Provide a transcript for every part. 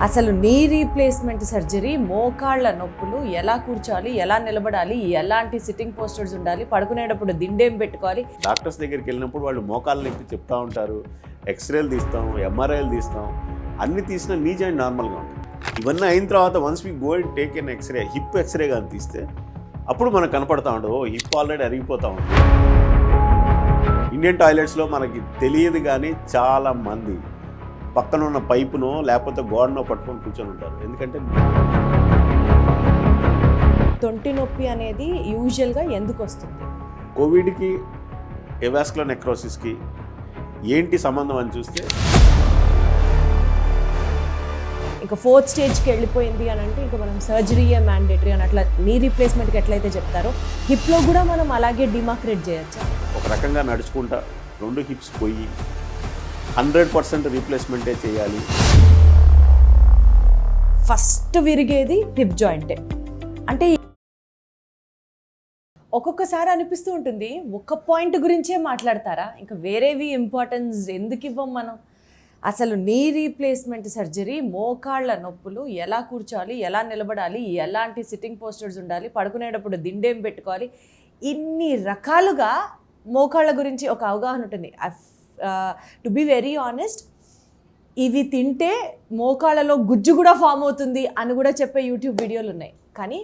అసలు knee replacement surgery, మోకాళ్ళ నొప్పులు, ఎలా కూర్చోాలి, ఎలా నిలబడాలి, ఎలాంటి సిట్టింగ్ పోస్చర్స్ ఉండాలి, పడుకునేటప్పుడు దిండేం పెట్టుకోవాలి. డాక్టర్స్ దగ్గరికి వెళ్ళినప్పుడు వాళ్ళు మోకాళ్ళ నొప్పి చెప్తా ఉంటారు, ఎక్స్రేలు తీస్తాం, ఎంఆర్ఐలు తీస్తాం, అన్ని తీసినా నీ జాయింట్ నార్మల్గా ఉంటుంది. ఇవన్నీ అయిన తర్వాత once we go and take an x-ray, hip x-ray కానీ తీస్తే అప్పుడు మనకు కనపడతా ఉండదు, హిప్ ఆల్రెడీ అరిగిపోతూ ఉంటుంది. ఇండియన్ టాయిలెట్స్లో మనకి తెలియదు కానీ చాలామంది పక్కన ఉన్న పైపునో లేకపోతే గోడనో పట్టుకొని కూర్చొని ఉంటారు. ఎందుకంటే తొంటి నొప్పి అనేది యూజువల్గా ఎందుకు వస్తుంది? కోవిడ్కి ఎవాస్కులర్ నెక్రోసిస్కి ఏంటి సంబంధం అని చూస్తే, ఇంకా 4th స్టేజ్కి వెళ్ళిపోయింది అని అంటే ఇంకా మనం సర్జరీయే మ్యాండేటరీ అని అట్లా నీ రీప్లేస్మెంట్కి ఎట్లయితే చెప్తారో హిప్లో కూడా మనం అలాగే డిమాక్రేట్ చేయొచ్చు. ఒక రకంగా నడుచుకుంటా 2 హిప్స్ పోయి 100% రీప్లేస్మెంటే చేయాలి. ఫస్ట్ విరిగేది హిప్ జాయింటే. అంటే ఒక్కొక్కసారి అనిపిస్తూ ఉంటుంది, ఒక పాయింట్ గురించే మాట్లాడతారా, ఇంకా వేరేవి ఇంపార్టెన్స్ ఎందుకు ఇవ్వం మనం? అసలు నీ రీప్లేస్మెంట్ సర్జరీ, మోకాళ్ళ నొప్పులు, ఎలా కూర్చోాలి, ఎలా నిలబడాలి, ఎలాంటి సిట్టింగ్ పోస్చర్స్ ఉండాలి, పడుకునేటప్పుడు దిండేం పెట్టుకోవాలి, ఇన్ని రకాలుగా మోకాళ్ళ గురించి ఒక అవగాహన ఉంటుంది. టు బీ వెరీ ఆనెస్ట్, ఇవి తింటే మోకాళ్ళలో గుజ్జు కూడా ఫామ్ అవుతుంది అని కూడా చెప్పే యూట్యూబ్ వీడియోలు ఉన్నాయి. కానీ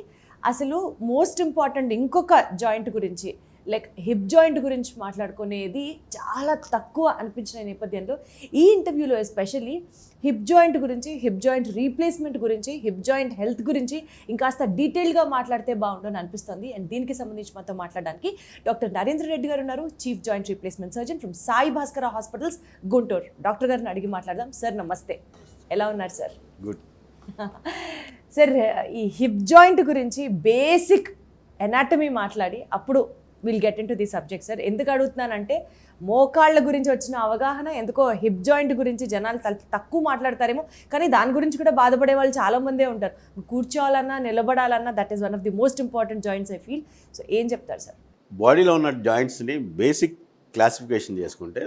అసలు మోస్ట్ ఇంపార్టెంట్ ఇంకొక జాయింట్ గురించి, లైక్ హిప్ జాయింట్ గురించి మాట్లాడుకునేది చాలా తక్కువ అనిపించిన నేపథ్యంలో ఈ ఇంటర్వ్యూలో ఎస్పెషల్లీ హిప్ జాయింట్ గురించి, హిప్ జాయింట్ రీప్లేస్మెంట్ గురించి, హిప్ జాయింట్ హెల్త్ గురించి ఇంకాస్త డీటెయిల్గా మాట్లాడితే బాగుంటుందని అనిపిస్తుంది. అండ్ దీనికి సంబంధించి మనతో మాట్లాడడానికి డాక్టర్ నరేంద్ర రెడ్డి గారు ఉన్నారు, chief joint replacement surgeon from Sai Bhaskara hospitals, Guntur. Doctor గారిని అడిగి మాట్లాడదాం. సార్ నమస్తే, ఎలా ఉన్నారు సార్? గుడ్ సార్, ఈ హిప్ జాయింట్ గురించి బేసిక్ ఎనాటమీ మాట్లాడి అప్పుడు will get in to the subject sir. ఎందుకు అడుగుతున్నానంటే మోకాళ్ళ గురించి వచ్చిన అవగాహన ఎందుకో హిప్ జాయింట్ గురించి జనాలు తక్కువ మాట్లాడతారేమో, కానీ దాని గురించి కూడా బాధపడే వాళ్ళు చాలామందే ఉంటారు. కూర్చోవాలన్నా నిలబడాలన్నా that is one of the most important joints I feel. So ఏం చెప్తారు సార్? బాడీలో ఉన్న జాయింట్స్ని బేసిక్ క్లాసిఫికేషన్ చేసుకుంటే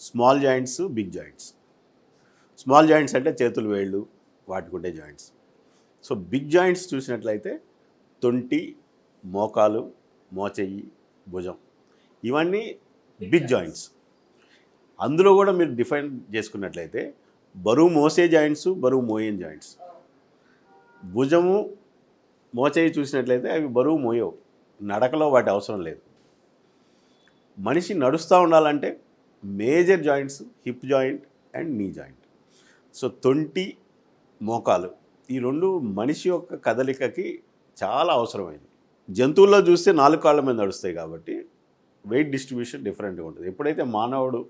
small joints, big joints. Small joints అంటే చేతులు, వేళ్ళు, వాటికుండే జాయింట్స్. సో బిగ్ జాయింట్స్ చూసినట్లయితే తొంటి, మోకాలు, మోచెయ్యి, భుజం, ఇవన్నీ బిగ్ జాయింట్స్. అందులో కూడా మీరు డిఫైన్ చేసుకున్నట్లయితే బరువు మోసే జాయింట్స్, బరువు మోయని జాయింట్స్. భుజము, మోచెయ్యి చూసినట్లయితే అవి బరువు మోయవు, నడకలో వాటి అవసరం లేదు. మనిషి నడుస్తూ ఉండాలంటే major joints hip joint and knee joint. So తొంటి, మోకాలు, ఈ రెండు మనిషి యొక్క కదలికకి చాలా అవసరమైంది. జంతువుల్లో చూస్తే 4 కాళ్ళ మీద నడుస్తాయి కాబట్టి వెయిట్ డిస్ట్రిబ్యూషన్ డిఫరెంట్గా ఉంటుంది. ఎప్పుడైతే మానవుడు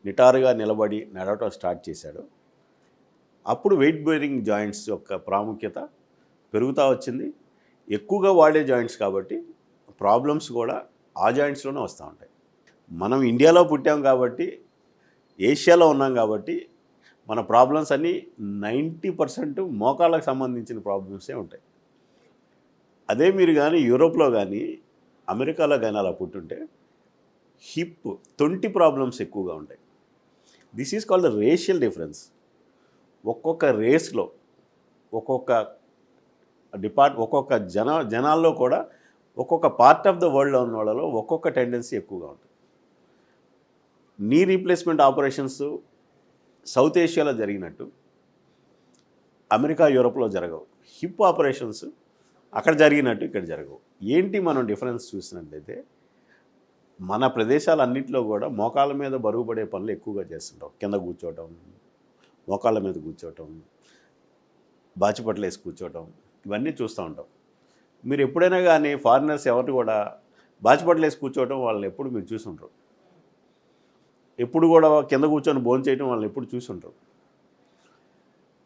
నిటారుగా నిలబడి నడవటం స్టార్ట్ చేశాడో అప్పుడు వెయిట్ బేరింగ్ జాయింట్స్ యొక్క ప్రాముఖ్యత పెరుగుతూ వచ్చింది. ఎక్కువగా వాడే జాయింట్స్ కాబట్టి ప్రాబ్లమ్స్ కూడా ఆ జాయింట్స్లోనే వస్తూ ఉంటాయి. మనం ఇండియాలో పుట్టాం కాబట్టి, ఏషియాలో ఉన్నాం కాబట్టి మన ప్రాబ్లమ్స్ అన్నీ 90% మోకాళ్ళకు సంబంధించిన ప్రాబ్లమ్సే ఉంటాయి. అదే మీరు కానీ యూరోప్లో కానీ అమెరికాలో కానీ అలా పుట్టుంటే హిప్, తొంటి ప్రాబ్లమ్స్ ఎక్కువగా ఉంటాయి. This is called the racial difference. ఒక్కొక్క రేస్లో, ఒక్కొక్క ఒక్కొక్క జనాల్లో కూడా ఒక్కొక్క పార్ట్ ఆఫ్ ద వరల్డ్లో ఉన్న వాళ్ళలో ఒక్కొక్క టెండెన్సీ ఎక్కువగా ఉంటుంది. నీ రీప్లేస్మెంట్ ఆపరేషన్స్ సౌత్ ఏషియాలో జరిగినట్టు అమెరికా, యూరోప్లో జరగవు. హిప్ ఆపరేషన్స్ అక్కడ జరిగినట్టు ఇక్కడ జరగవు. ఏంటి మనం డిఫరెన్స్ చూసినట్లయితే మన ప్రదేశాలన్నింటిలో కూడా మోకాళ్ళ మీద బరువు పడే పనులు ఎక్కువగా చేస్తుంటాం. కింద కూర్చోవటం, మోకాళ్ళ మీద కూర్చోవటం, బాచిపట్లు వేసి కూర్చోవటం, ఇవన్నీ చూస్తూ ఉంటాం. మీరు ఎప్పుడైనా కానీ ఫారినర్స్ ఎవరు కూడా బాచిపట్లు వేసి కూర్చోవటం వాళ్ళని ఎప్పుడు మీరు చూసుంటారు. ఎప్పుడు కూడా కింద కూర్చొని భోజనం చేయడం వాళ్ళని ఎప్పుడు చూసుంటారు.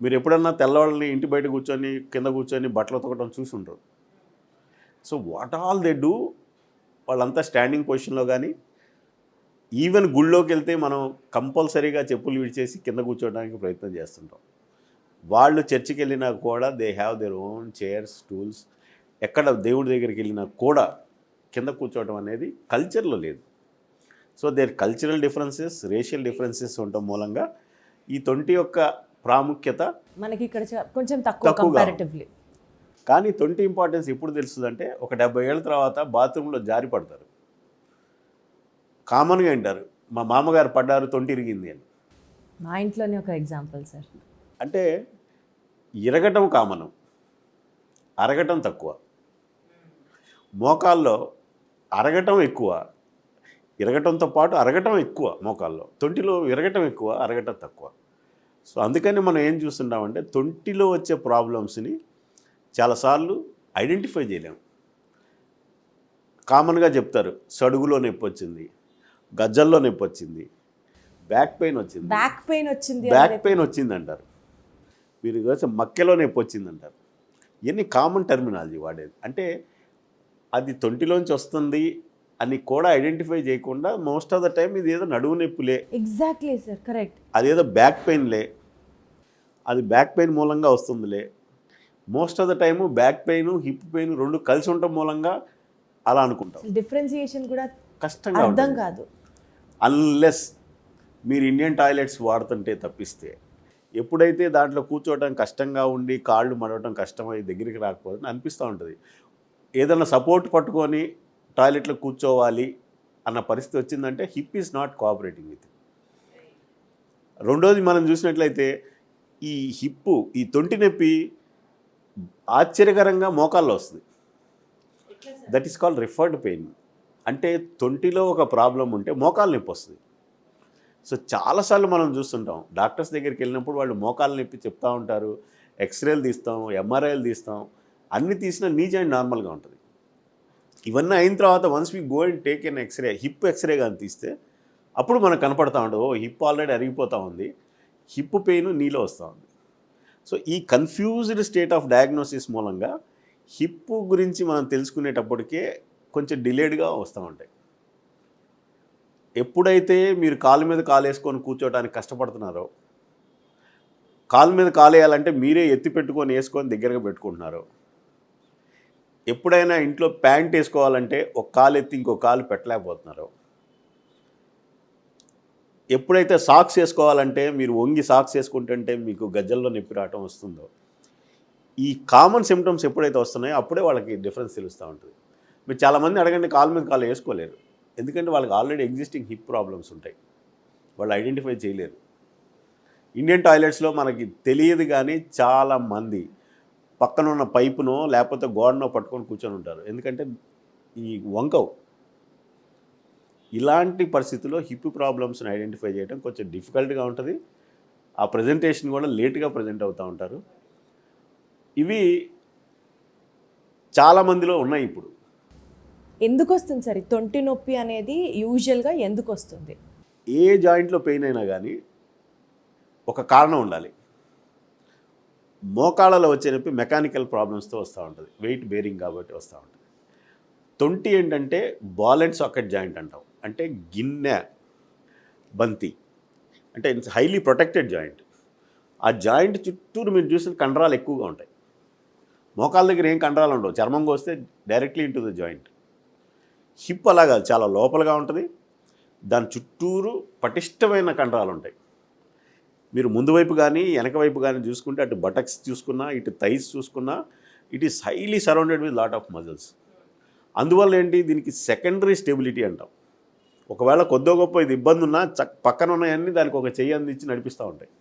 మీరు ఎప్పుడన్నా తెల్లవాళ్ళని ఇంటి బయట కూర్చొని కింద కూర్చొని బట్టలు ఉతకడం చూసుంటారు. So what all they do, వాళ్ళంతా స్టాండింగ్ పొజిషన్లో. కానీ ఈవెన్ గుళ్ళోకి వెళ్తే మనం కంపల్సరీగా చెప్పులు విడిచేసి కింద కూర్చోవడానికి ప్రయత్నం చేస్తుంటాం. వాళ్ళు చర్చికి వెళ్ళినా కూడా they have their own chairs, stools. ఎక్కడ దేవుడి దగ్గరికి వెళ్ళినా కూడా కింద కూర్చోవడం అనేది కల్చర్లో లేదు. So there cultural differences, racial differences ఉండటం మూలంగా ఈ తొంటి యొక్క ప్రాముఖ్యత మనకి ఇక్కడ కొంచెం తక్కువ తక్కువగా ఉంది. కంపారిటివ్లీ. కానీ తొంటి ఇంపార్టెన్స్ ఎప్పుడు తెలుస్తుందంటే ఒక 70 ఏళ్ళ తర్వాత బాత్రూంలో జారి పడతారు. కామన్గా వింటారు, మా మామగారు పడ్డారు తొంటి ఇరిగింది అని. మా ఇంట్లోనే ఒక ఎగ్జాంపుల్ సార్. అంటే ఇరగటం కామను, అరగటం తక్కువ. మోకాల్లో అరగటం ఎక్కువ, ఇరగటంతో పాటు అరగటం ఎక్కువ. మోకాల్లో తొంటిలో విరగటం ఎక్కువ, అరగటం తక్కువ. సో అందుకని మనం ఏం చూస్తుంటామంటే తొంటిలో వచ్చే ప్రాబ్లమ్స్ని చాలాసార్లు ఐడెంటిఫై చేయలేము. కామన్గా చెప్తారు సడుగులో నొప్పి వచ్చింది, గజ్జల్లో నొప్పి వచ్చింది, బ్యాక్ పెయిన్ వచ్చింది, బ్యాక్ పెయిన్ వచ్చింది, బ్యాక్ పెయిన్ వచ్చింది అంటారు. మీరు కోసం మక్కెలో నొప్పి వచ్చింది అంటారు. ఇవన్నీ కామన్ టెర్మినాలజీ వాడేది. అంటే అది తొంటిలోంచి వస్తుంది అని కూడా ఐడెంటిఫై చేయకుండా మోస్ట్ ఆఫ్ ద టైం ఇది ఏదో నడువు నొప్పిలే, ఎగ్జాక్ట్లీ సార్, కరెక్ట్, అదేదో బ్యాక్ పెయిన్లే, అది బ్యాక్ పెయిన్ మూలంగా వస్తుందిలే. Most of the time back pain hip pain రెండు కలిసి ఉండటం మూలంగా అలా అనుకుంటాం. డిఫరెన్సియేషన్ కూడా కష్టంగా అర్థం ఉంటుంది. కాదు. అన్లెస్ మీరు ఇండియన్ టాయిలెట్స్ వాడుతుంటే తప్పిస్తే. ఎప్పుడైతే దాంట్లో కూర్చోవడం కష్టంగా ఉండి కాళ్ళు మడవటం కష్టమై దగ్గరికి రాకపోతే అనిపిస్తూ ఉంటుంది. ఏదైనా సపోర్ట్ పట్టుకొని టాయిలెట్లో కూర్చోవాలి అన్న పరిస్థితి వచ్చిందంటే hip is not cooperating with. రెండోది మనం చూసినట్లయితే ఈ హిప్పు, ఈ తొంటి నొప్పి ఆశ్చర్యకరంగా మోకాల్లో వస్తుంది. That is called referred pain. అంటే తొంటిలో ఒక ప్రాబ్లం ఉంటే మోకాలు నొప్పి వస్తుంది. సో చాలాసార్లు మనం చూస్తుంటాం డాక్టర్స్ దగ్గరికి వెళ్ళినప్పుడు వాళ్ళు మోకాలు నొప్పి చెప్తూ ఉంటారు, ఎక్స్రేలు తీస్తాం, ఎంఆర్ఐలు తీస్తాం, అన్ని తీసినా నీ జాయింట్ నార్మల్గా ఉంటుంది. ఇవన్నీ అయిన తర్వాత once we go and take an x-ray, hip x-ray కానీ తీస్తే అప్పుడు మనకు కనపడతా ఉంటుంది, ఓ హిప్ ఆల్రెడీ అరిగిపోతూ ఉంది, హిప్ పెయిన్ నీలో వస్తూ ఉంది. సో ఈ కన్ఫ్యూజ్డ్ స్టేట్ ఆఫ్ డయాగ్నోసిస్ మూలంగా హిప్ గురించి మనం తెలుసుకునేటప్పటికే కొంచెం డిలేడ్గా వస్తూ ఉంటాయి. ఎప్పుడైతే మీరు కాలు మీద కాలు వేసుకొని కూర్చోవడానికి కష్టపడుతున్నారో, కాలు మీద కాలు వేయాలంటే మీరే ఎత్తి పెట్టుకొని వేసుకొని దగ్గరగా పెట్టుకుంటున్నారో, ఎప్పుడైనా ఇంట్లో ప్యాంట్ వేసుకోవాలంటే ఒక కాలు ఎత్తి ఇంకో కాలు పెట్టలేకపోతున్నారో, ఎప్పుడైతే సాక్స్ వేసుకోవాలంటే మీరు వంగి సాక్స్ వేసుకుంటుంటే మీకు గజ్జల్లో నొప్పి రావటం వస్తుందో, ఈ కామన్ సిమ్టమ్స్ ఎప్పుడైతే వస్తున్నాయో అప్పుడే వాళ్ళకి డిఫరెన్స్ తెలుస్తూ ఉంటుంది. మీరు చాలామంది అడగండి కాలు మీద కాలు వేసుకోలేరు, ఎందుకంటే వాళ్ళకి ఆల్రెడీ ఎగ్జిస్టింగ్ హిప్ ప్రాబ్లమ్స్ ఉంటాయి, వాళ్ళు ఐడెంటిఫై చేయలేరు. ఇండియన్ టాయిలెట్స్లో మనకి తెలియదు కానీ చాలామంది పక్కన ఉన్న పైపునో లేకపోతే గోడనో పట్టుకొని కూర్చొని ఉంటారు, ఎందుకంటే ఈ వంకవు. ఇలాంటి పరిస్థితుల్లో హిప్ ప్రాబ్లమ్స్ని ఐడెంటిఫై చేయడం కొంచెం డిఫికల్ట్గా ఉంటుంది. ఆ ప్రజెంటేషన్ కూడా లేట్గా ప్రజెంట్ అవుతూ ఉంటారు. ఇవి చాలామందిలో ఉన్నాయి. ఇప్పుడు ఎందుకు వస్తుంది సార్ ఈ తొంటి నొప్పి అనేది? యూజువల్గా ఎందుకు వస్తుంది? ఏ జాయింట్లో పెయిన్ అయినా కానీ ఒక కారణం ఉండాలి. మోకాళ్ళలో వచ్చే నొప్పి మెకానికల్ ప్రాబ్లమ్స్తో వస్తూ ఉంటుంది, వెయిట్ బేరింగ్ కాబట్టి వస్తూ ఉంటుంది. తొంటి ఏంటంటే బాల్ అండ్ సాకెట్ జాయింట్ అంటాం, అంటే గిన్నె బంతి, అంటే ఇట్స్ హైలీ ప్రొటెక్టెడ్ జాయింట్. ఆ జాయింట్ చుట్టూరు మీరు చూసిన కండరాలు ఎక్కువగా ఉంటాయి. మోకాళ్ళ దగ్గర ఏం కండరాలు ఉండవు, చర్మం కోస్తే directly into the joint. Hip అలాగా చాలా లోపలగా ఉంటుంది, దాని చుట్టూరు పటిష్టమైన కండరాలు ఉంటాయి. మీరు ముందు వైపు కానీ వెనక వైపు కానీ చూసుకుంటే, అటు బటక్స్ చూసుకున్నా, ఇటు థైస్ చూసుకున్నా, it is highly surrounded with lot of muscles. అందువల్ల ఏంటి, దీనికి సెకండరీ స్టెబిలిటీ అంటాం. ఒకవేళ కొద్దో గొప్ప ఇది ఇబ్బంది ఉన్నా పక్కన ఉన్నాయన్నీ దానికి ఒక చెయ్యి అందించి నడిపిస్తూ ఉంటాయి.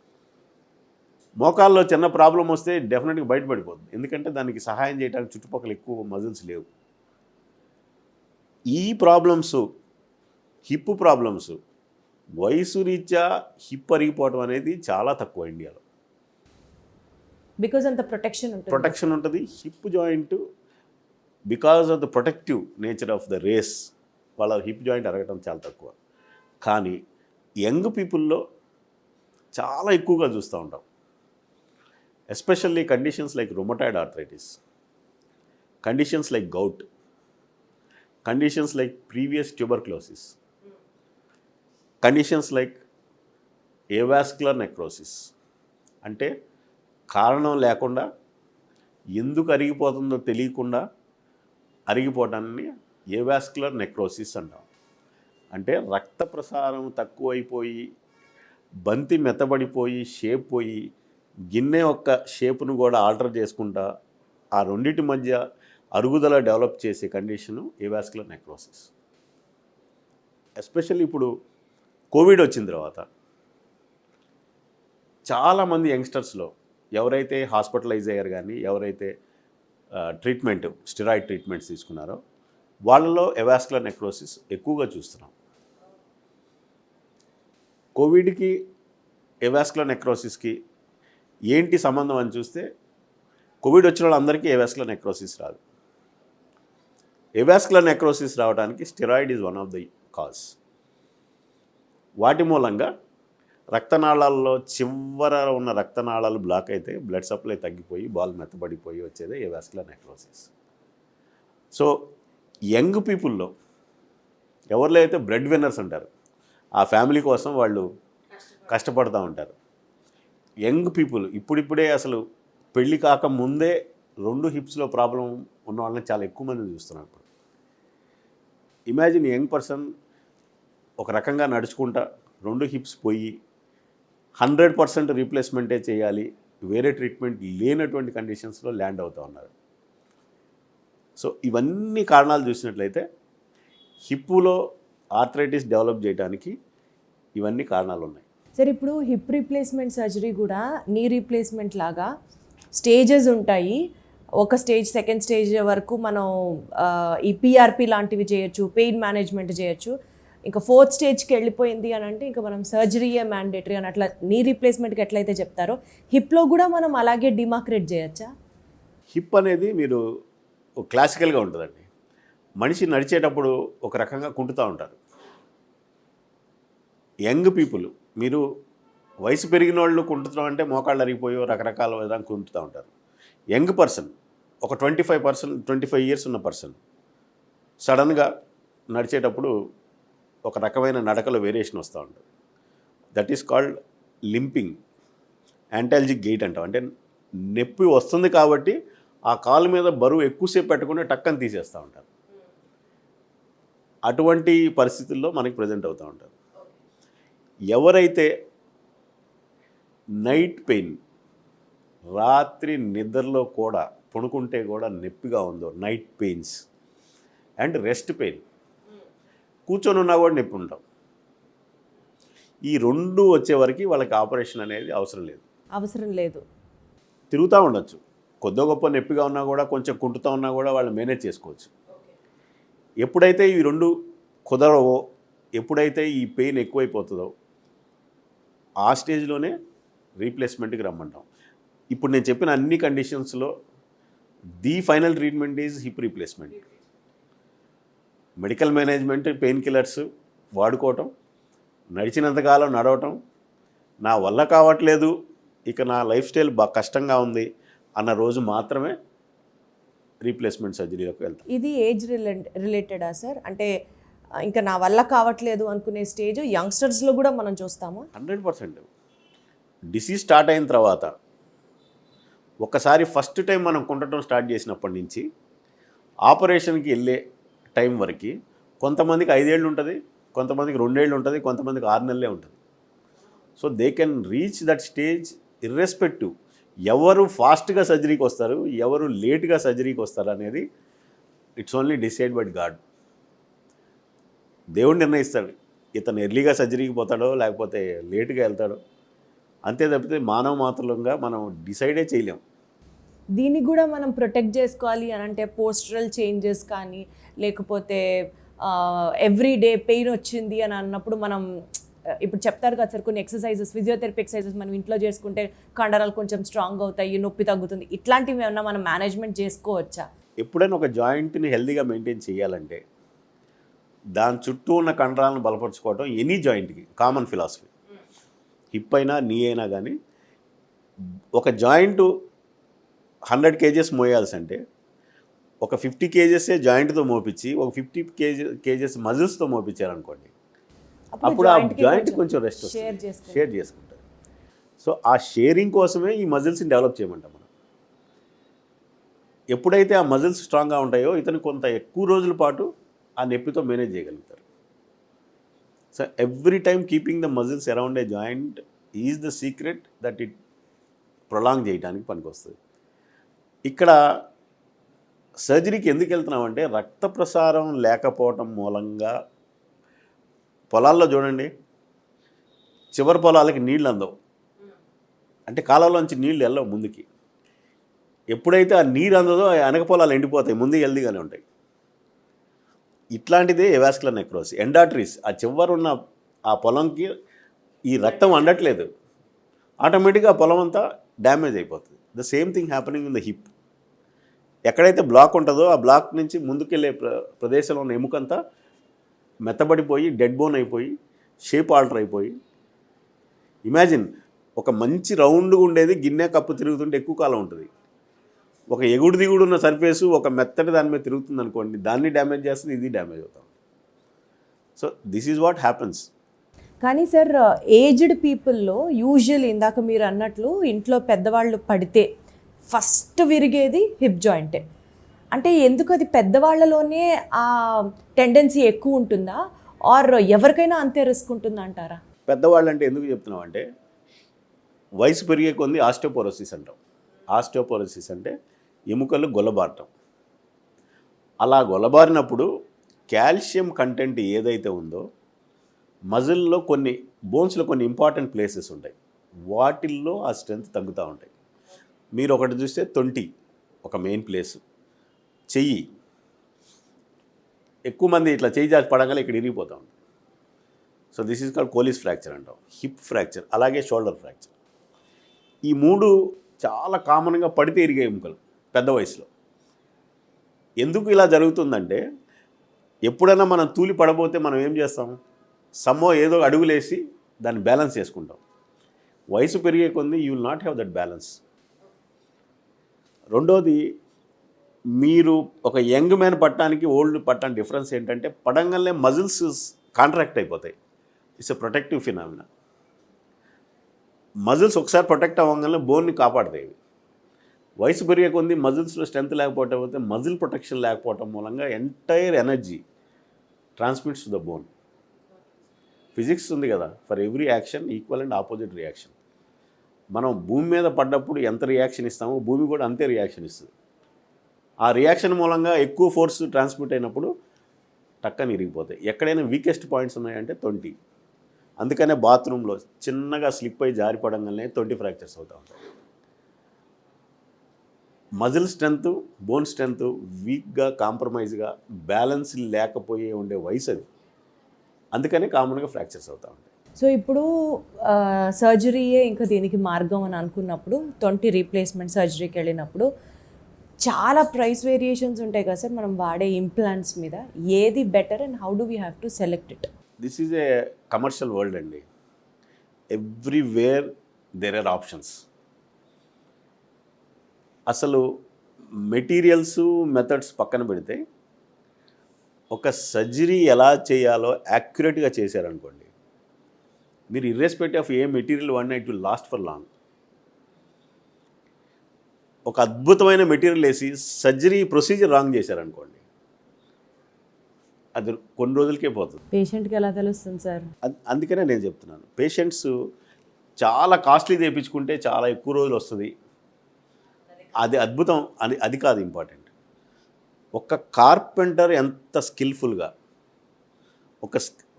మోకాల్లో చిన్న ప్రాబ్లం వస్తే డెఫినెట్గా బయటపడిపోతుంది, ఎందుకంటే దానికి సహాయం చేయడానికి చుట్టుపక్కల ఎక్కువ మజిల్స్ లేవు. ఈ ప్రాబ్లమ్స్, హిప్ ప్రాబ్లమ్స్, వయసు రీత్యా హిప్ అరిగిపోవడం అనేది చాలా తక్కువ ఇండియాలో. బికాజ్ అంత ప్రొటెక్షన్ ఉంటుంది hip joint. Because of the protective nature of the race వాళ్ళ హిప్ జాయింట్ అరగటం చాలా తక్కువ. కానీ యంగ్ పీపుల్లో చాలా ఎక్కువగా చూస్తూ ఉంటాం, especially conditions like rheumatoid arthritis, conditions like gout, conditions like previous tuberculosis, conditions like avascular necrosis. అంటే కారణం లేకుండా ఎందుకు అరిగిపోతుందో తెలియకుండా అరిగిపోవడాన్ని ఏవాస్కులర్ నెక్రోసిస్ అంటాం. అంటే రక్త ప్రసారం తక్కువైపోయి, బంతి మెత్తబడిపోయి, షేప్ పోయి, గిన్నె యొక్క షేపును కూడా ఆల్టర్ చేసుకుంటా ఆ రెండింటి మధ్య అరుగుదల డెవలప్ చేసే కండిషను ఏవాస్కులర్ నెక్రోసిస్. ఎస్పెషల్లీ ఇప్పుడు కోవిడ్ వచ్చిన తర్వాత చాలామంది యంగ్స్టర్స్లో ఎవరైతే హాస్పిటలైజ్ అయ్యారు కానీ ఎవరైతే స్టెరాయిడ్ ట్రీట్మెంట్స్ తీసుకున్నారో వాళ్ళలో ఏవాస్కులర్ నెక్రోసిస్ ఎక్కువగా చూస్తున్నాం. కోవిడ్కి ఏవాస్కులర్ నెక్రోసిస్కి ఏంటి సంబంధం అని చూస్తే కోవిడ్ వచ్చిన వాళ్ళందరికీ ఏవాస్కులర్ నెక్రోసిస్ రాదు. ఏవాస్కులర్ నెక్రోసిస్ రావడానికి steroid is one of the cause. వాటి మూలంగా రక్తనాళాల్లో చివర ఉన్న రక్తనాళాలు బ్లాక్ అయితే బ్లడ్ సప్లై తగ్గిపోయి బాల్ మెత్తబడిపోయి వచ్చేదే ఏవాస్కులర్ నెక్రోసిస్. సో యంగ్ పీపుల్లో ఎవరిలో అయితే బ్రెడ్ విన్నర్స్ ఉంటారు, ఆ ఫ్యామిలీ కోసం వాళ్ళు కష్టపడుతూ ఉంటారు. యంగ్ పీపుల్ ఇప్పుడిప్పుడే అసలు పెళ్ళి కాక ముందే 2 హిప్స్లో ప్రాబ్లం ఉన్న వాళ్ళని చాలా ఎక్కువ మంది చూస్తున్నాం ఇప్పుడు. ఇమాజిన్ యంగ్ పర్సన్ ఒక రకంగా నడుచుకుంటా 2 హిప్స్ పోయి 100% రీప్లేస్మెంటే చేయాలి, వేరే ట్రీట్మెంట్ లేనటువంటి కండిషన్స్లో ల్యాండ్ అవుతూ ఉన్నారు. సో ఇవన్నీ కారణాలు చూసినట్లయితే హిప్పులో ఆర్థరైటిస్ డెవలప్ చేయడానికి ఇవన్నీ కారణాలు ఉన్నాయి. సరే, ఇప్పుడు హిప్ రీప్లేస్మెంట్ సర్జరీ కూడా నీ రీప్లేస్మెంట్ లాగా స్టేజెస్ ఉంటాయి. ఒక స్టేజ్, సెకండ్ స్టేజ్ వరకు మనం ఈ పిఆర్పి లాంటివి చేయొచ్చు, పెయిన్ మేనేజ్మెంట్ చేయొచ్చు. ఇంకా 4th స్టేజ్కి వెళ్ళిపోయింది అని అంటే ఇంకా మనం సర్జరీయే మ్యాండేటరీ అని అట్లా నీ రీప్లేస్మెంట్కి ఎట్లయితే చెప్తారో హిప్లో కూడా మనం అలాగే డిమార్క్రేట్ చేయొచ్చా? హిప్ అనేది మీరు క్లాసికల్గా ఉంటుందండి. మనిషి నడిచేటప్పుడు ఒక రకంగా కుంటుతూ ఉంటారు. యంగ్ పీపుల్, మీరు వయసు పెరిగిన వాళ్ళు కుంటుతాం అంటే మోకాళ్ళు అరిగిపోయో రకరకాల విధంగా కుంటుతూ ఉంటారు. యంగ్ పర్సన్, ఒక 25 ఇయర్స్ ఉన్న పర్సన్ సడన్గా నడిచేటప్పుడు ఒక రకమైన నడకలో వేరియేషన్ వస్తూ ఉంటుంది. That is called limping, antalgic gait అంటాం. అంటే నొప్పి వస్తుంది కాబట్టి ఆ కాలు మీద బరువు ఎక్కువసేపు పెట్టకుండా టక్కని తీసేస్తూ ఉంటారు. అటువంటి పరిస్థితుల్లో మనకి ప్రజెంట్ అవుతూ ఉంటారు. ఎవరైతే నైట్ పెయిన్, రాత్రి నిద్రలో కూడా పడుకుంటే కూడా నొప్పిగా ఉందో, night pains and rest pain, కూర్చొని ఉన్నా కూడా నొప్పి ఉంటాం, ఈ 2 వచ్చే వరకు వాళ్ళకి ఆపరేషన్ అనేది అవసరం లేదు. తిరుగుతూ ఉండొచ్చు, కొద్ది గొప్ప నొప్పిగా ఉన్నా కూడా, కొంచెం కుంటుతూ ఉన్నా కూడా వాళ్ళు మేనేజ్ చేసుకోవచ్చు. ఎప్పుడైతే ఈ 2 కుదరవో, ఎప్పుడైతే ఈ పెయిన్ ఎక్కువైపోతుందో ఆ స్టేజ్లోనే రీప్లేస్మెంట్కి రమ్మంటాం. ఇప్పుడు నేను చెప్పిన అన్ని కండిషన్స్లో the final treatment is hip replacement. Medical management, pain killers వాడుకోవటం, నడిచినంతకాలం నడవటం, నా వల్ల కావట్లేదు, ఇక నా లైఫ్ స్టైల్ కష్టంగా ఉంది అన్న రోజు మాత్రమే రీప్లేస్మెంట్ సర్జరీలోకి వెళ్తాం. ఇది ఏజ్ రిలేటెడా సార్? అంటే ఇంకా నా వల్ల కావట్లేదు అనుకునే స్టేజ్ యంగ్స్టర్స్లో కూడా మనం చూస్తాము. 100%. డిసీజ్ స్టార్ట్ అయిన తర్వాత ఒకసారి ఫస్ట్ టైం మనం కుంటడం స్టార్ట్ చేసినప్పటి నుంచి ఆపరేషన్కి వెళ్ళే టైం వరకు కొంతమందికి 5 ఏళ్ళు ఉంటుంది, కొంతమందికి 2 ఏళ్ళు ఉంటుంది, కొంతమందికి 6 నెలలే ఉంటుంది. So they can reach that stage irrespective. ఎవరు ఫాస్ట్గా సర్జరీకి వస్తారు, ఎవరు లేట్గా సర్జరీకి వస్తారు అనేది it's only decide by God. దేవుడు నిర్ణయిస్తాడు ఇతను ఎర్లీగా సర్జరీకి పోతాడో లేకపోతే లేట్గా వెళ్తాడో, అంతే తప్పితే మానవ మాత్రంగా మనం డిసైడే చేయలేం. దీన్ని కూడా మనం ప్రొటెక్ట్ చేసుకోవాలి అని అంటే పోస్టరల్ చేంజెస్ కానీ, లేకపోతే ఎవ్రీడే పెయిన్ వచ్చింది అని అన్నప్పుడు మనం ఇప్పుడు చెప్తారు కదా సార్, కొన్ని ఎక్సర్సైజెస్, ఫిజియోథెరపీ ఎక్సర్సైజెస్ మనం ఇంట్లో చేసుకుంటే కండరాలు కొంచెం స్ట్రాంగ్ అవుతాయి, నొప్పి తగ్గుతుంది, ఇట్లాంటివి ఏమన్నా మనం మేనేజ్మెంట్ చేసుకోవచ్చా? ఎప్పుడైనా ఒక జాయింట్ని హెల్తీగా మెయింటైన్ చేయాలంటే దాని చుట్టూ ఉన్న కండరాలను బలపరుచుకోవడం ఎనీ జాయింట్కి కామన్ ఫిలాసఫీ. హిప్ అయినా, నీ అయినా కానీ ఒక జాయింట్ 100 kgs మోయాల్సి అంటే ఒక 50 kgs జాయింట్తో మోపించి ఒక 50 kgs మజిల్స్తో మోపించారనుకోండి, అప్పుడు ఆ జాయింట్ కొంచెం రెస్ట్ వస్తుంది, షేర్ చేసుకుంటారు. సో ఆ షేరింగ్ కోసమే ఈ మజిల్స్ని డెవలప్ చేయమంటాం మనం. ఎప్పుడైతే ఆ మజిల్స్ స్ట్రాంగ్గా ఉంటాయో ఇతను కొంత ఎక్కువ రోజుల పాటు ఆ నొప్పితో మేనేజ్ చేయగలుగుతారు. So every time keeping the muscles around a joint is the secret that it prolong చేయడానికి పనికొస్తుంది. ఇక్కడ సర్జరీకి ఎందుకు వెళ్తున్నామంటే రక్త ప్రసారం లేకపోవటం మూలంగా పొలాల్లో చూడండి, చివరి పొలాలకి నీళ్ళు అందవు, అంటే కాలంలోంచి నీళ్ళు వెళ్ళవు ముందుకి. ఎప్పుడైతే ఆ నీరు అందదో ఆ వెనక పొలాలు ఎండిపోతాయి, ముందు హెల్దీగానే ఉంటాయి. ఇట్లాంటిదే ఎవాస్కులర్ నెక్రోసిస్. ఎండాట్రీస్ ఆ చివరున్న ఆ పొలంకి ఈ రక్తం అందట్లేదు, ఆటోమేటిక్గా ఆ పొలం అంతా డ్యామేజ్ అయిపోతుంది. The same thing happening in the hip. ఎక్కడైతే బ్లాక్ ఉంటుందో ఆ బ్లాక్ నుంచి ముందుకెళ్ళే ప్రదేశంలో ఉన్న ఎముకంతా మెత్తబడిపోయి డెడ్ బోన్ అయిపోయి షేప్ ఆల్టర్ అయిపోయి, ఇమాజిన్ ఒక మంచి రౌండ్గా ఉండేది గిన్నె కప్పు తిరుగుతుంటే ఎక్కువ కాలం ఉంటుంది. ఒక ఎగుడు దిగుడు ఉన్న సర్ఫేసు ఒక మెత్తటి దాని మీద తిరుగుతుంది అనుకోండి, దాన్ని డ్యామేజ్ చేస్తుంది, ఇది డ్యామేజ్ అవుతాం. So this is what happens. కానీ సార్, ఏజ్డ్ పీపుల్లో యూజువల్ ఇందాక మీరు అన్నట్లు ఇంట్లో పెద్దవాళ్ళు పడితే ఫస్ట్ విరిగేది హిప్ జాయింటే. అంటే ఎందుకు అది పెద్దవాళ్ళలోనే ఆ టెండెన్సీ ఎక్కువ ఉంటుందా, ఆర్ ఎవరికైనా అంతే రిస్క్ ఉంటుందా అంటారా? పెద్దవాళ్ళు అంటే ఎందుకు చెప్తున్నాం అంటే వయసు పెరిగే కొంది ఆస్టియోపోరోసిస్ అంటాం. ఆస్టియోపోరోసిస్ అంటే ఎముకలు గొల్లబారటం. అలా గొల్లబారినప్పుడు కాల్షియం కంటెంట్ ఏదైతే ఉందో మజిల్లో కొన్ని బోన్స్లో కొన్ని ఇంపార్టెంట్ ప్లేసెస్ ఉంటాయి, వాటిల్లో ఆ స్ట్రెంత్ తగ్గుతూ ఉంటాయి. మీరు ఒకటి చూస్తే తొంటి ఒక మెయిన్ ప్లేసు, చెయ్యి ఎక్కువ మంది ఇట్లా చెయ్యి జారి పడగానే ఇక్కడ ఇరిగిపోతూ ఉంటుంది. So this is called Colles fracture అంటాం. హిప్ ఫ్రాక్చర్, అలాగే షోల్డర్ ఫ్రాక్చర్. ఈ మూడు చాలా కామన్గా పడితే ఇరిగే ఎముకలు పెద్ద వయసులో. ఎందుకు ఇలా జరుగుతుందంటే ఎప్పుడైనా మనం తూలి పడబోతే మనం ఏం చేస్తాం, ఏదో అడుగులేసి దాన్ని బ్యాలెన్స్ చేసుకుంటాం. వయసు పెరిగే కొంది you will not have that balance. రెండోది, మీరు ఒక యంగ్ మ్యాన్ పట్టడానికి ఓల్డ్ పట్టడానికి డిఫరెన్స్ ఏంటంటే పడంగానే మజిల్స్ కాంట్రాక్ట్ అయిపోతాయి. It's a protective phenomena. Muscles ఒకసారి ప్రొటెక్ట్ అవ్వగానే బోన్ని కాపాడతాయి. వయసు పెరిగే కొంది మజిల్స్లో స్ట్రెంత్ లేకపోతే మజిల్ ప్రొటెక్షన్ లేకపోవటం మూలంగా entire energy transmits to the bone. Physics ఉంది కదా, for every action equal and opposite reaction. మనం భూమి మీద పడ్డప్పుడు ఎంత రియాక్షన్ ఇస్తామో భూమి కూడా అంతే రియాక్షన్ ఇస్తుంది. ఆ రియాక్షన్ మూలంగా ఎక్కువ ఫోర్స్ ట్రాన్స్మిట్ అయినప్పుడు టక్కని ఇరిగిపోతాయి. ఎక్కడైనా వీకెస్ట్ పాయింట్స్ ఉన్నాయంటే తొంటి. అందుకనే బాత్రూంలో చిన్నగా స్లిప్ అయి జారిపడంగానే తొంటి ఫ్రాక్చర్స్ అవుతూ ఉంటాయి. మజిల్ స్ట్రెంత్, బోన్ స్ట్రెంత్ వీక్గా, కాంప్రమైజ్గా, బ్యాలెన్స్ లేకపోయే ఉండే వయసు అది. అందుకనే కామన్గా ఫ్రాక్చర్స్ అవుతూ ఉంటాయి. సో ఇప్పుడు సర్జరీయే ఇంకా దీనికి మార్గం అని అనుకున్నప్పుడు, తొంటి రీప్లేస్మెంట్ సర్జరీకి వెళ్ళినప్పుడు చాలా ప్రైస్ వేరియేషన్స్ ఉంటాయి కదా సార్ మనం వాడే ఇంప్లాంట్స్ మీద. ఏది better and how do we have to select it? This is a commercial world అండి. Everywhere there are options. అసలు మెటీరియల్స్, మెథడ్స్ పక్కన పెడితే ఒక సర్జరీ ఎలా చేయాలో యాక్యురేట్గా చేశారనుకోండి, మీరు ఇర్రెస్పెక్టివ్ ఆఫ్ ఏ మెటీరియల్ వాడినా it will last for long. ఒక అద్భుతమైన మెటీరియల్ వేసి సర్జరీ ప్రొసీజర్ రాంగ్ చేశారనుకోండి, అది కొన్ని రోజులకే పోతుంది. పేషెంట్కి ఎలా తెలుస్తుంది సార్? అందుకనే నేను చెప్తున్నాను, పేషెంట్స్ చాలా కాస్ట్లీ తెప్పించుకుంటే చాలా ఎక్కువ రోజులు వస్తుంది, అది అద్భుతం అని, అది కాదు ఇంపార్టెంట్. ఒక కార్పెంటర్ ఎంత స్కిల్ఫుల్గా,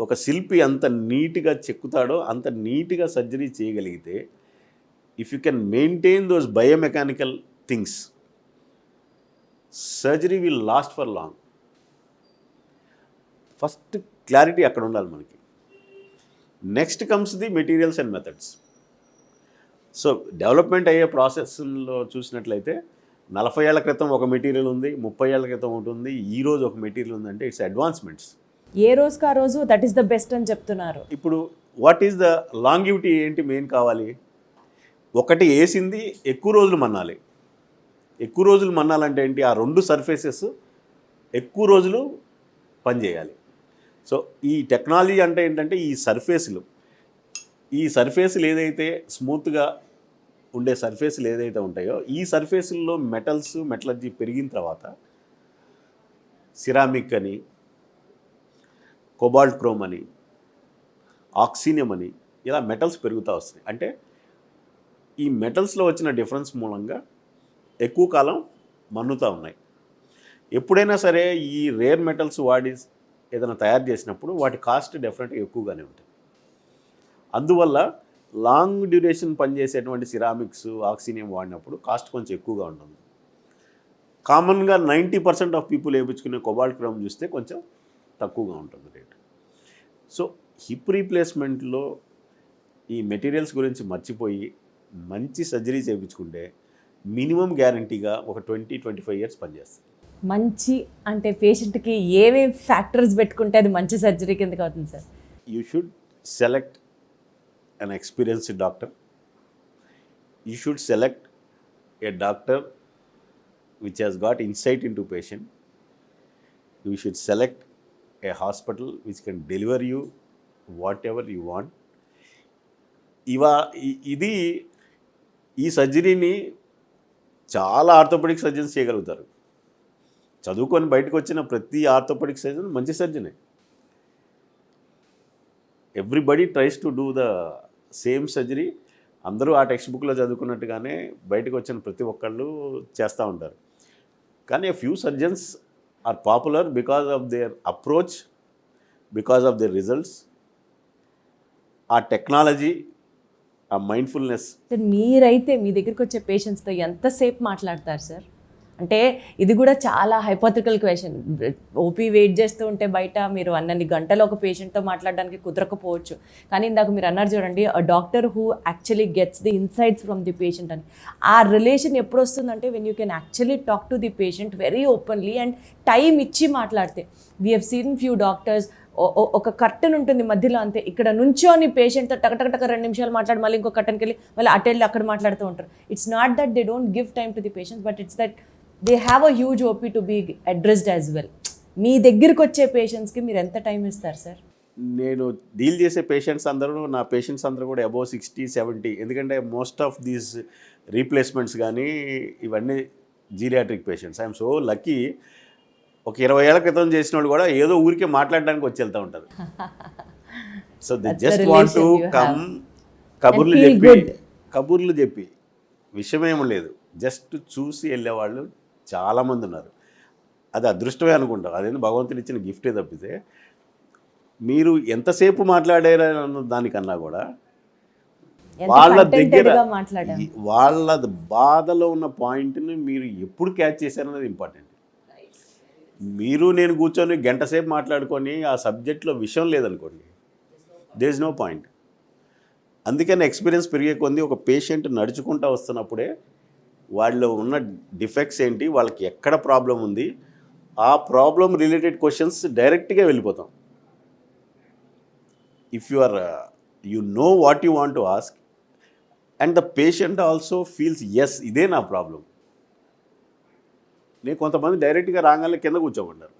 ఒక శిల్పి ఎంత నీట్గా చెక్కుతాడో అంత నీట్గా సర్జరీ చేయగలిగితే, if you can maintain those biomechanical things, surgery will last for long. First clarity అక్కడ ఉండాలి మనకి. Next comes the materials and methods. So development అయ్యే ప్రాసెస్లో చూసినట్లయితే 40 ఏళ్ల క్రితం ఒక మెటీరియల్ ఉంది, 30 ఏళ్ల క్రితం ఉంటుంది, ఈరోజు ఒక మెటీరియల్ ఉందంటే ఇట్స్ అడ్వాన్స్మెంట్స్. ఏ రోజుకి ఆ రోజు దట్ ఈస్ ద బెస్ట్ అని చెప్తున్నారు. ఇప్పుడు వాట్ ఈస్ ద లాంగివిటీ ఏంటి మెయిన్ కావాలి? ఒకటి వేసింది ఎక్కువ రోజులు మన్నాలి. ఎక్కువ రోజులు మన్నాలంటే ఏంటి? ఆ రెండు సర్ఫేసెస్ ఎక్కువ రోజులు పనిచేయాలి. సో ఈ టెక్నాలజీ అంటే ఏంటంటే ఈ సర్ఫేసులు ఏదైతే స్మూత్గా ఉండే సర్ఫేసులు ఏదైతే ఉంటాయో ఈ సర్ఫేసుల్లో మెటలర్జీ పెరిగిన తర్వాత సిరామిక్ అని, కోబాల్ట్ క్రోమ్ అని, ఆక్సినియం అని ఇలా మెటల్స్ పెరుగుతూ వస్తాయి. అంటే ఈ మెటల్స్లో వచ్చిన డిఫరెన్స్ మూలంగా ఎక్కువ కాలం మన్నుతూ ఉన్నాయి. ఎప్పుడైనా సరే ఈ రేర్ మెటల్స్ వాడి ఏదైనా తయారు చేసినప్పుడు వాటి కాస్ట్ డెఫినెట్గా ఎక్కువగానే ఉంటుంది. అందువల్ల లాంగ్ డ్యూరేషన్ పనిచేసేటువంటి సిరామిక్స్, ఆక్సినియం వాడినప్పుడు కాస్ట్ కొంచెం ఎక్కువగా ఉంటుంది. కామన్గా 90% ఆఫ్ పీపుల్ వేయించుకునే కొబాల్ట్ క్రోమ్ చూస్తే కొంచెం తక్కువగా ఉంటుంది రేట్. సో హిప్ రీప్లేస్మెంట్లో ఈ మెటీరియల్స్ గురించి మర్చిపోయి మంచి సర్జరీ చేయించుకుంటే మినిమం గ్యారంటీగా ఒక 20-25 ఇయర్స్ పనిచేస్తుంది. మంచి అంటే పేషెంట్కి ఏమేమి ఫ్యాక్టర్స్ పెట్టుకుంటే అది మంచి సర్జరీ కిందకి అవుతుంది sir? You should select an experienced doctor. You should select a doctor which has got insight into patient. You should select a hospital which can deliver you whatever you want. ఇది ఈ సర్జరీని చాలా orthopaedic surgeons చేయగలుగుతారు. చదువుకొని బయటకు వచ్చిన ప్రతి orthopaedic surgeon మంచి సర్జనే. Everybody tries to do the same surgery. అందరూ ఆ టెక్స్ట్ బుక్లో చదువుకున్నట్టుగానే బయటకు వచ్చిన ప్రతి ఒక్కళ్ళు చేస్తూ ఉంటారు. కానీ few surgeons are popular because of their approach, because of their results, ఆ టెక్నాలజీ, ఆ మైండ్ఫుల్నెస్. మీరైతే మీ దగ్గరికి వచ్చే పేషెంట్స్తో ఎంతసేపు మాట్లాడతారు సార్? అంటే ఇది కూడా చాలా హైపోథెటికల్ క్వశ్చన్. ఓపీ వెయిట్ చేస్తూ ఉంటే బయట మీరు అన్నన్ని గంటలు ఒక పేషెంట్తో మాట్లాడడానికి కుదరకపోవచ్చు. కానీ ఇందాక మీరు అన్నారు చూడండి, a doctor who actually gets the insights from the patient అని. ఆ రిలేషన్ ఎప్పుడు వస్తుందంటే when you can actually talk to the patient very openly and time ఇచ్చి మాట్లాడితే. We have seen few doctors ఒక కర్టన్ ఉంటుంది మధ్యలో, అంతే ఇక్కడ నుంచోని పేషెంట్తో టక 2 నిమిషాలు మాట్లాడి మళ్ళీ ఇంకో కర్టన్కి వెళ్ళి మళ్ళీ అటెళ్ళి అక్కడ మాట్లాడుతూ ఉంటారు. It's not that they don't give time to the patients, but it's that they have a huge OP to be addressed as well. మీ దగ్గరికి వచ్చే పేషెంట్స్కి మీరు ఎంత టైం ఇస్తారు సార్? నేను డీల్ చేసే పేషెంట్స్ అందరూ, నా పేషెంట్స్ అందరూ కూడా అబోవ్ 60-70. ఎందుకంటే మోస్ట్ ఆఫ్ దీస్ రీప్లేస్మెంట్స్ కానీ ఇవన్నీ geriatric patients. I'm so lucky. ఒక 20 ఏళ్ల క్రితం చేసిన వాళ్ళు కూడా ఏదో ఊరికే మాట్లాడడానికి వచ్చి వెళ్తూ ఉంటారు. So they just want to come, కబుర్లు చెప్పి విషయమేం లేదు, జస్ట్ చూసి వెళ్ళేవాళ్ళు చాలామంది ఉన్నారు. అది అదృష్టమే అనుకుంటాం. అదేంటి భగవంతుడు ఇచ్చిన గిఫ్టే తప్పితే మీరు ఎంతసేపు మాట్లాడారన్న దానికన్నా కూడా వాళ్ళ దగ్గర వాళ్ళ బాధలో ఉన్న పాయింట్ని మీరు ఎప్పుడు క్యాచ్ చేశారన్నది ఇంపార్టెంట్. మీరు నేను కూర్చొని గంట సేపు మాట్లాడుకొని ఆ సబ్జెక్ట్లో విషయం లేదనుకోండి, దేర్ ఇస్ నో పాయింట్. అందుకని ఎక్స్పీరియన్స్ పెరిగే కొంది ఒక పేషెంట్ నడుచుకుంటూ వస్తున్నప్పుడే వాళ్ళు ఉన్న డిఫెక్ట్స్ ఏంటి, వాళ్ళకి ఎక్కడ ప్రాబ్లం ఉంది, ఆ ప్రాబ్లం రిలేటెడ్ క్వశ్చన్స్ డైరెక్ట్గా వెళ్ళిపోతాం. If you know what you want to ask and the patient also feels yes ఇదే నా ప్రాబ్లం. నేను కొంతమంది డైరెక్ట్గా రాగానే కింద కూర్చోబడ్డారు,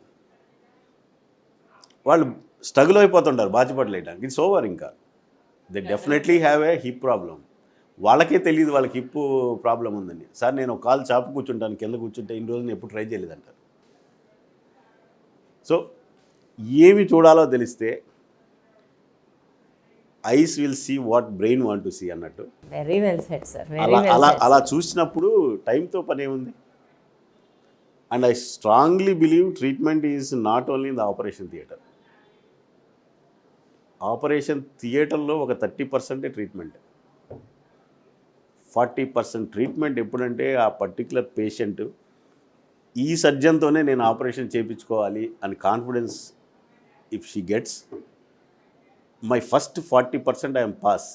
వాళ్ళు స్ట్రగుల్ అయిపోతుంటారు బాచిపట్లు వేయడానికి. It's over. ఇంకా they definitely have a hip problem. వాళ్ళకే తెలియదు వాళ్ళకి హిప్ ప్రాబ్లం ఉందని. సార్ నేను ఒక కాలు చాపు కూర్చుంటాను, కింద కూర్చుంటే ఇన్ని రోజులు ఎప్పుడు ట్రై చేయలేదంటారు. సో ఏమి చూడాలో తెలిస్తే eyes will see what brain want to see అన్నట్టు. Very well said sir. అలా చూసినప్పుడు టైంతో పని ఏముంది. And I strongly believe treatment is not only in the operation theatre. Operation థియేటర్లో ఒక 30% ట్రీట్మెంట్, 40% ట్రీట్మెంట్. ఎప్పుడంటే ఆ పర్టికులర్ పేషెంట్ ఈ సర్జన్తోనే నేను ఆపరేషన్ చేయించుకోవాలి అని confidence if she gets, my first 40% I'm pass.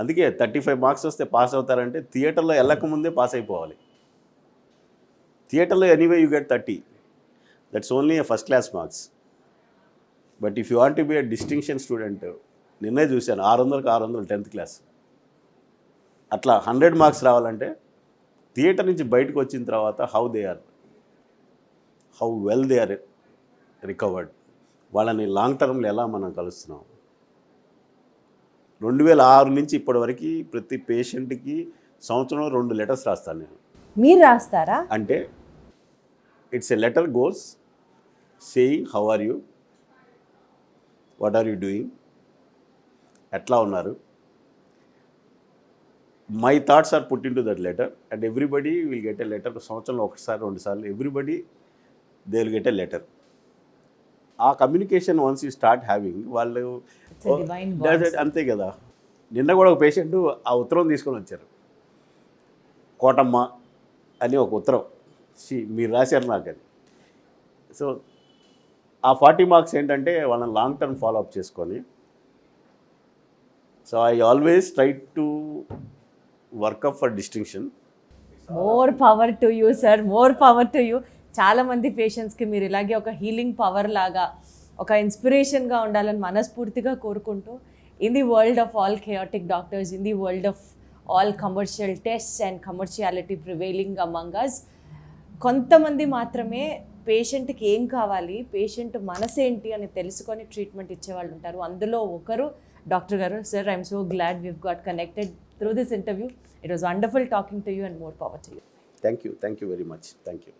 అందుకే 35 మార్క్స్ వస్తే పాస్ అవుతారంటే థియేటర్లో వెళ్ళకముందే పాస్ అయిపోవాలి. థియేటర్లో anyway you get 30, that's only A first class marks. But if you want to be A distinction student, నిన్నే చూశాను 600కి 600 10th క్లాస్. అట్లా 100 marks రావాలంటే theatre నుంచి బయటకు వచ్చిన తర్వాత how well they are recovered, వాళ్ళని లాంగ్ టర్మ్లో ఎలా మనం కలుస్తున్నాం. 2006 నుంచి ఇప్పటి వరకు ప్రతి పేషెంట్కి సంవత్సరంలో 2 లెటర్స్ రాస్తాను నేను. మీరు రాస్తారా? అంటే it's a letter goes saying how are you, what are you doing, ఎట్లా ఉన్నారు, my thoughts are put in to that letter and everybody will get a letter. సంవత్సరంలో ఒకసారి 2 సార్లు everybody they will get a letter. ఆ communication once you start having వాళ్ళు It's a divine bond. అంతే కదా. నిన్న కూడా ఒక పేషెంట్ ఆ ఉత్తరం తీసుకొని వచ్చారు. కోటమ్మ అని ఒక ఉత్తరం మీరు రాశారు నాకు అది. సో ఆ 40 మార్క్స్ ఏంటంటే వాళ్ళని లాంగ్ టర్మ్ ఫాలోఅప్ చేసుకొని, so I always try to workup for distinction. More power to you sir, more power to you. చాలామంది పేషెంట్స్కి మీరు ఇలాగే ఒక హీలింగ్ పవర్ లాగా, ఒక ఇన్స్పిరేషన్గా ఉండాలని మనస్ఫూర్తిగా కోరుకుంటూ, in the world of all chaotic doctors, in the world of all commercial tests and commerciality prevailing among us, కొంతమంది మాత్రమే పేషెంట్కి ఏం కావాలి, పేషెంట్ మనసేంటి అని తెలుసుకొని ట్రీట్మెంట్ ఇచ్చేవాళ్ళు ఉంటారు. అందులో ఒకరు డాక్టర్ గారు. Sir, I'm so glad we've got connected through this interview. It was wonderful talking to you and more power to you. Thank you very much. Thank you.